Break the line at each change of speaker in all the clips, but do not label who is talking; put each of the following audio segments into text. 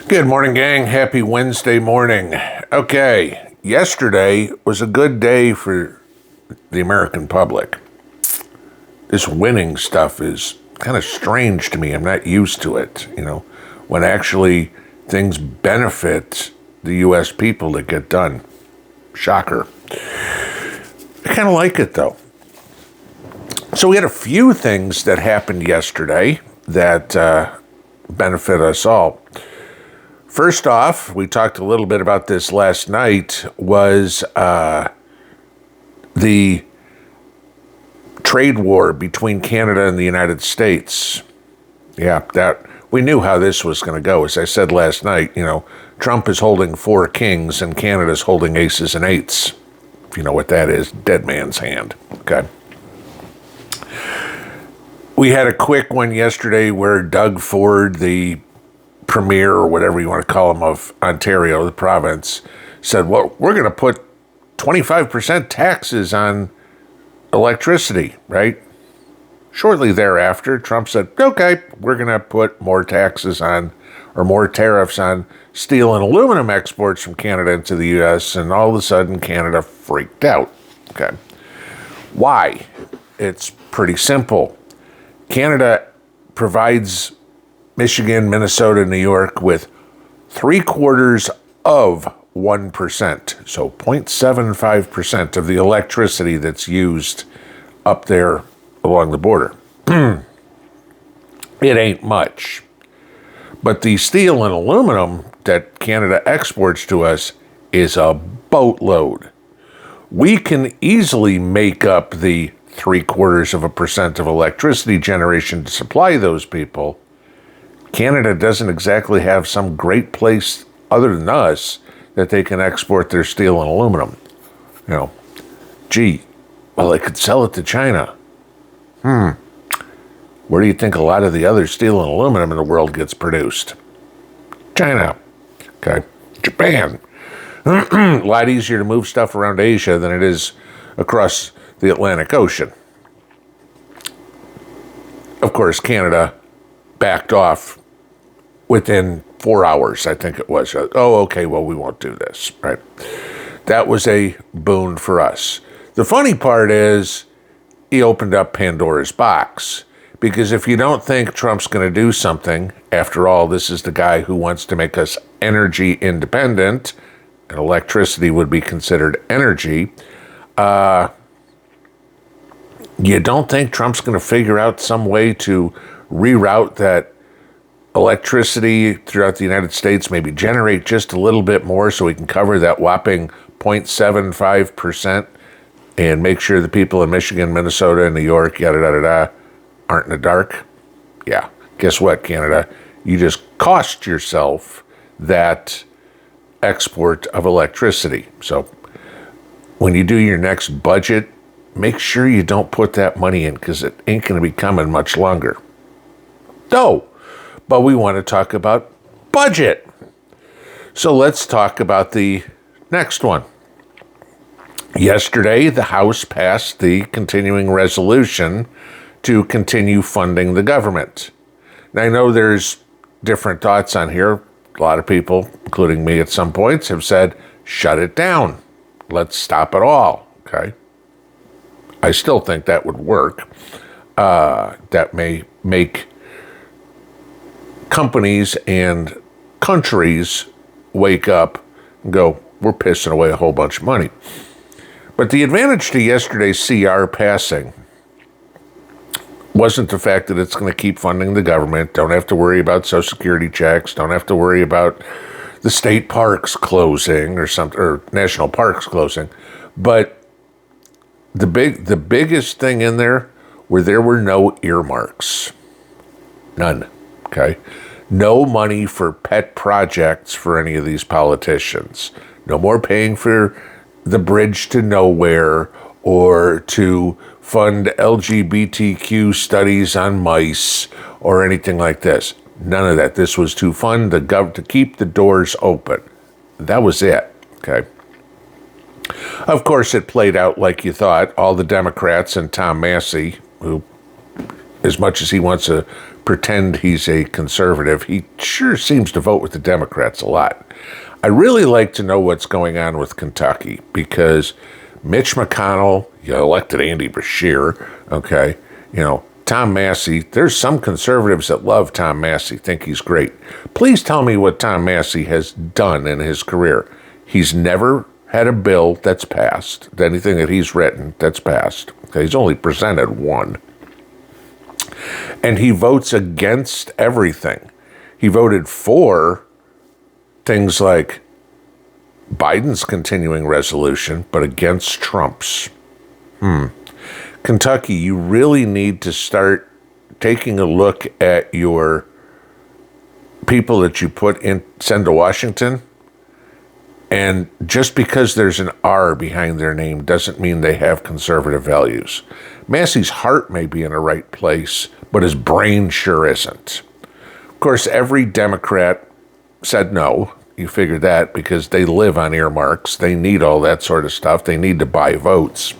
Good morning, gang. Happy Wednesday morning. Okay, yesterday was a good day for the American public. This winning stuff is kind of strange to me. I'm not used to it, when actually things benefit the U.S. people that get done. Shocker. I kind of like it, though. So we had a few things that happened yesterday that benefit us all. First off, we talked a little bit about this last night, was the trade war between Canada and the United States. Yeah, that we knew how this was going to go. As I said last night, Trump is holding 4 kings and Canada's holding aces and eights. If you know what that is, dead man's hand. Okay. We had a quick one yesterday where Doug Ford, the premier or whatever you want to call him of Ontario, the province, said, well, we're going to put 25% taxes on electricity, right? Shortly thereafter, Trump said, okay, we're going to put more taxes on, or more tariffs on steel and aluminum exports from Canada into the U.S., and all of a sudden Canada freaked out. Okay. Why? It's pretty simple. Canada provides Michigan, Minnesota, New York with 3/4 of 1%, so 0.75% of the electricity that's used up there along the border. It ain't much. But the steel and aluminum that Canada exports to us is a boatload. We can easily make up the 0.75% of electricity generation to supply those people. Canada doesn't exactly have some great place other than us that they can export their steel and aluminum. Well, they could sell it to China. Where do you think a lot of the other steel and aluminum in the world gets produced? China. Okay. Japan. A lot easier to move stuff around Asia than it is across the Atlantic Ocean. Of course, Canada backed off within 4 hours, I think it was. Oh, okay, well, we won't do this, right? That was a boon for us. The funny part is he opened up Pandora's box, because if you don't think Trump's going to do something, after all, this is the guy who wants to make us energy independent, and electricity would be considered energy, you don't think Trump's going to figure out some way to reroute that electricity throughout the United States, maybe generate just a little bit more so we can cover that whopping 0.75% and make sure the people in Michigan, Minnesota, and New York, aren't in the dark? Yeah. Guess what, Canada? You just cost yourself that export of electricity. So when you do your next budget, make sure you don't put that money in, because it ain't going to be coming much longer. No. But we want to talk about budget. So let's talk about the next one. Yesterday, the House passed the continuing resolution to continue funding the government. Now, I know there's different thoughts on here. A lot of people, including me at some points, have said, shut it down. Let's stop it all. Okay. I still think that would work. That may make companies and countries wake up and go, we're pissing away a whole bunch of money. But the advantage to yesterday's CR passing wasn't the fact that it's going to keep funding the government. Don't have to worry about Social Security checks. Don't have to worry about the state parks closing or something, or national parks closing. But the biggest thing in there were no earmarks. None. Okay. No money for pet projects for any of these politicians. No more paying for the bridge to nowhere or to fund LGBTQ studies on mice or anything like this. None of that. This was to fund to keep the doors open. That was it. Okay. Of course, it played out like you thought. All the Democrats and Tom Massey, who as much as he wants to pretend he's a conservative, he sure seems to vote with the Democrats a lot. I really like to know what's going on with Kentucky, because Mitch McConnell, you elected Andy Beshear, okay, Tom Massey, there's some conservatives that love Tom Massey, think he's great. Please tell me what Tom Massey has done in his career. He's never had a bill that's passed, anything that he's written that's passed. Okay, he's only presented one. And he votes against everything. He voted for things like Biden's continuing resolution, but against Trump's. Kentucky, you really need to start taking a look at your people that you send to Washington. And just because there's an R behind their name doesn't mean they have conservative values. Massey's heart may be in the right place, but his brain sure isn't. Of course, every Democrat said no. You figure that because they live on earmarks. They need all that sort of stuff. They need to buy votes.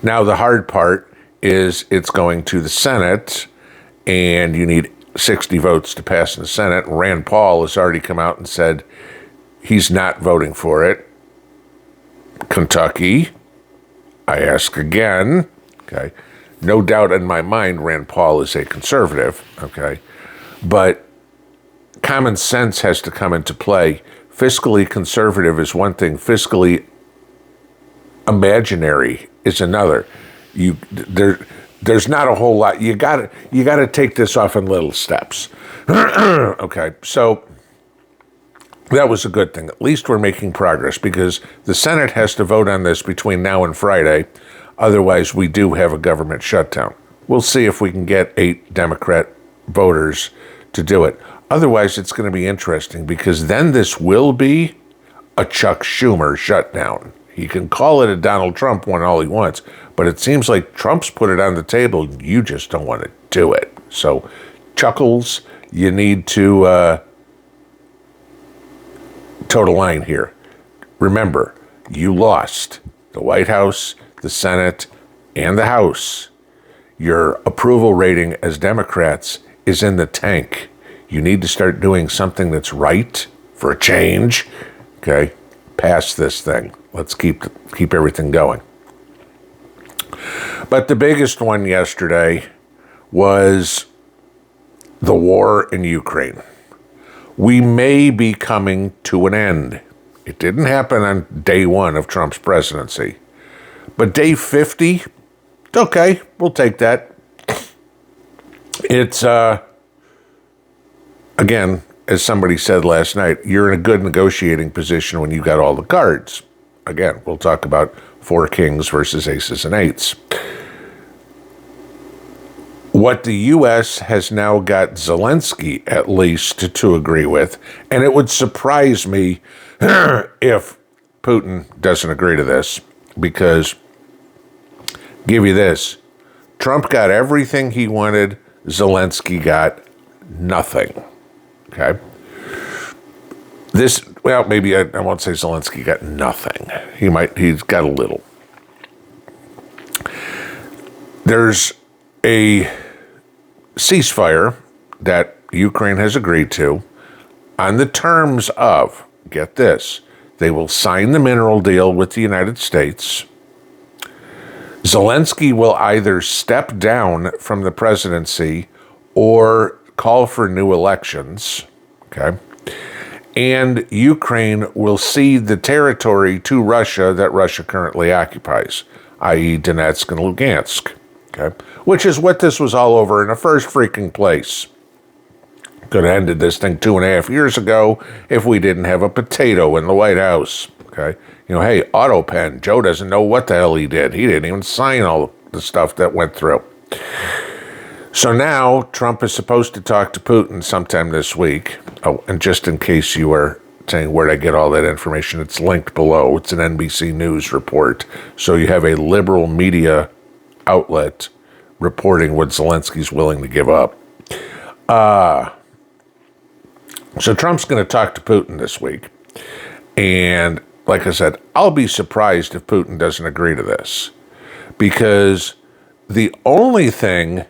Now, the hard part is it's going to the Senate, and you need 60 votes to pass in the Senate. Rand Paul has already come out and said he's not voting for it. Kentucky, I ask again, okay? No doubt in my mind Rand Paul is a conservative, okay? But common sense has to come into play. Fiscally conservative is one thing. Fiscally imaginary is another. There's not a whole lot. You gotta take this off in little steps. Okay, so that was a good thing. At least we're making progress, because the Senate has to vote on this between now and Friday. Otherwise, we do have a government shutdown. We'll see if we can get 8 Democrat voters to do it. Otherwise, it's going to be interesting, because then this will be a Chuck Schumer shutdown. He can call it a Donald Trump one all he wants, but it seems like Trump's put it on the table. You just don't want to do it. So, Chuckles, you need to toe the line here. Remember, you lost the White House, the Senate, and the House. Your approval rating as Democrats is in the tank. You need to start doing something that's right for a change. Okay? Pass this thing. Let's keep everything going. But the biggest one yesterday was the war in Ukraine. We may be coming to an end. It didn't happen on day 1 of Trump's presidency. But day 50, okay, we'll take that. It's, again, as somebody said last night, you're in a good negotiating position when you got all the cards. Again, we'll talk about 4 kings versus aces and eights. What the U.S. has now got Zelensky, at least, to agree with, and it would surprise me if Putin doesn't agree to this, because, give you this, Trump got everything he wanted, Zelensky got nothing. Okay? Maybe I won't say Zelensky got nothing. He's got a little. There's a ceasefire that Ukraine has agreed to on the terms of, get this, they will sign the mineral deal with the United States. Zelensky will either step down from the presidency or call for new elections, okay? And Ukraine will cede the territory to Russia that Russia currently occupies, i.e. Donetsk and Lugansk, okay? Which is what this was all over in the first freaking place. Could have ended this thing 2.5 years ago if we didn't have a potato in the White House, okay? Hey, AutoPen, Joe doesn't know what the hell he did. He didn't even sign all the stuff that went through. So now Trump is supposed to talk to Putin sometime this week. Oh, and just in case you are saying where'd I get all that information, it's linked below. It's an NBC News report. So you have a liberal media outlet reporting what Zelensky's willing to give up. So Trump's going to talk to Putin this week. And like I said, I'll be surprised if Putin doesn't agree to this. Because the only thing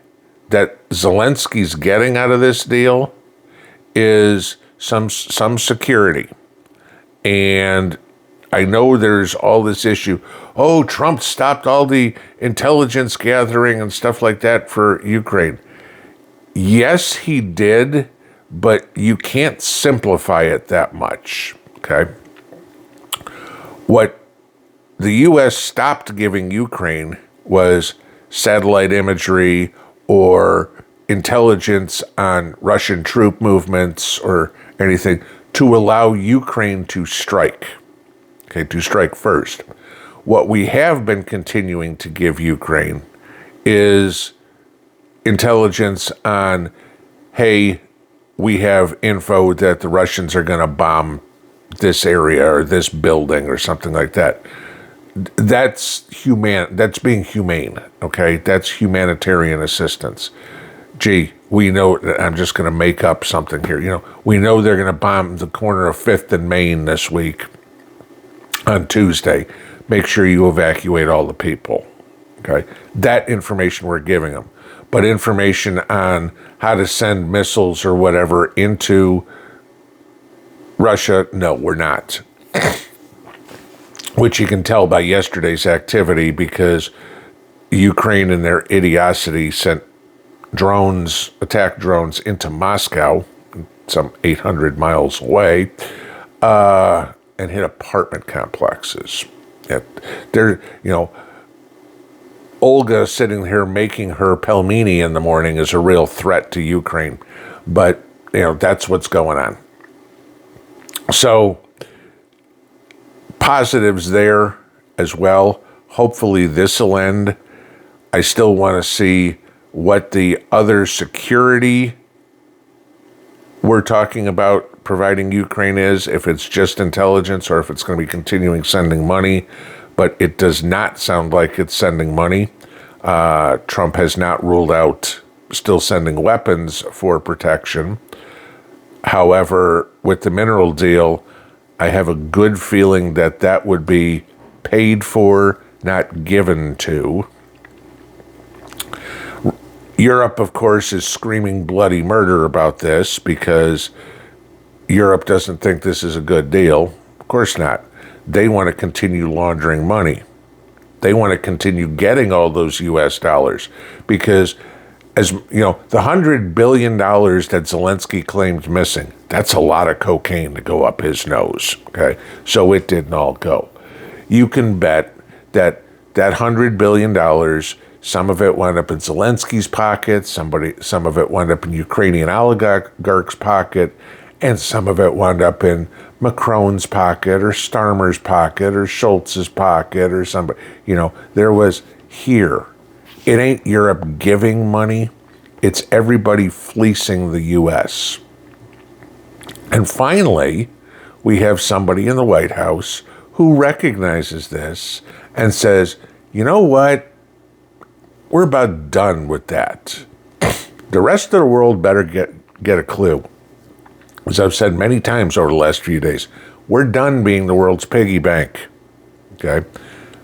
that Zelensky's getting out of this deal is some security. And I know there's all this issue. Oh, Trump stopped all the intelligence gathering and stuff like that for Ukraine. Yes, he did, but you can't simplify it that much, okay? What the U.S. stopped giving Ukraine was satellite imagery or intelligence on Russian troop movements or anything to allow Ukraine to strike, okay, to strike first. What we have been continuing to give Ukraine is intelligence on, hey, we have info that the Russians are going to bomb this area or this building or something like that. That's being humane, okay? That's humanitarian assistance. Gee, we know, I'm just going to make up something here. We know they're going to bomb the corner of 5th and Main this week on Tuesday. Make sure you evacuate all the people, okay? That information we're giving them. But information on how to send missiles or whatever into Russia, no, we're not. Which you can tell by yesterday's activity because Ukraine in their idiocy sent attack drones into Moscow, some 800 miles away, and hit apartment complexes. Olga sitting here making her pelmeni in the morning is a real threat to Ukraine. But, that's what's going on. So, positives there as well. Hopefully this will end. I still want to see what the other security we're talking about providing Ukraine is, if it's just intelligence or if it's going to be continuing sending money. But it does not sound like it's sending money. Trump has not ruled out still sending weapons for protection. However, with the mineral deal, I have a good feeling that would be paid for, not given to. Europe, of course, is screaming bloody murder about this because Europe doesn't think this is a good deal. Of course not. They want to continue laundering money. They want to continue getting all those U.S. dollars because, as you know, the $100 billion that Zelensky claimed missing, that's a lot of cocaine to go up his nose, okay? So it didn't all go. You can bet that $100 billion, some of it wound up in Zelensky's pocket, some of it wound up in Ukrainian oligarch's pocket, and some of it wound up in Macron's pocket or Starmer's pocket or Schultz's pocket or somebody. There was here. It ain't Europe giving money. It's everybody fleecing the U.S. And finally, we have somebody in the White House who recognizes this and says, you know what? We're about done with that. The rest of the world better get a clue. As I've said many times over the last few days, we're done being the world's piggy bank. Okay?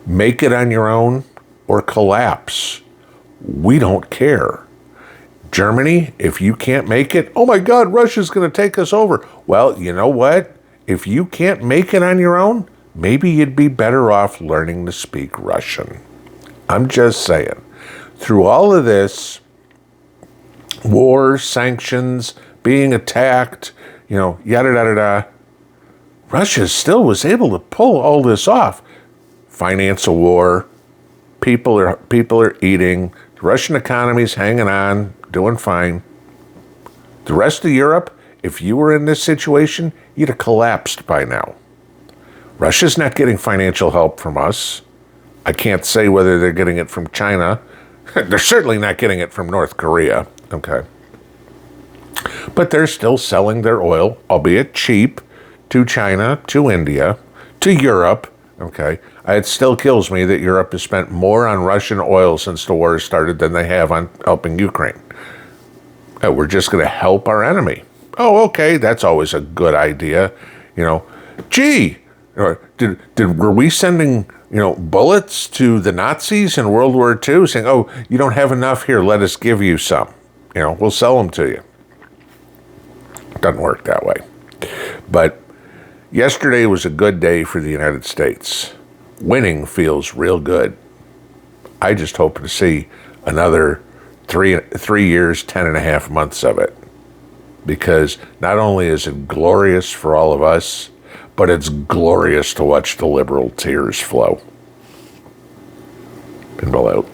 Make it on your own or collapse. We don't care. Germany, if you can't make it, oh my God, Russia's going to take us over. Well, you know what? If you can't make it on your own, maybe you'd be better off learning to speak Russian. I'm just saying. Through all of this, war, sanctions, being attacked, yada, yada, yada, Russia still was able to pull all this off. Finance a war. People are eating. The Russian economy's hanging on, doing fine. The rest of Europe, if you were in this situation, you'd have collapsed by now. Russia's not getting financial help from us. I can't say whether they're getting it from China. They're certainly not getting it from North Korea, okay? But they're still selling their oil, albeit cheap, to China, to India, to Europe, okay? It still kills me that Europe has spent more on Russian oil since the war started than they have on helping Ukraine. We're just going to help our enemy. Oh, okay, that's always a good idea. Gee, Were we sending bullets to the Nazis in World War II, saying, "Oh, you don't have enough here, let us give you some. We'll sell them to you." Doesn't work that way. But yesterday was a good day for the United States. Winning feels real good. I just hope to see another 3 years, 10.5 months of it. Because not only is it glorious for all of us, but it's glorious to watch the liberal tears flow. Pinball out.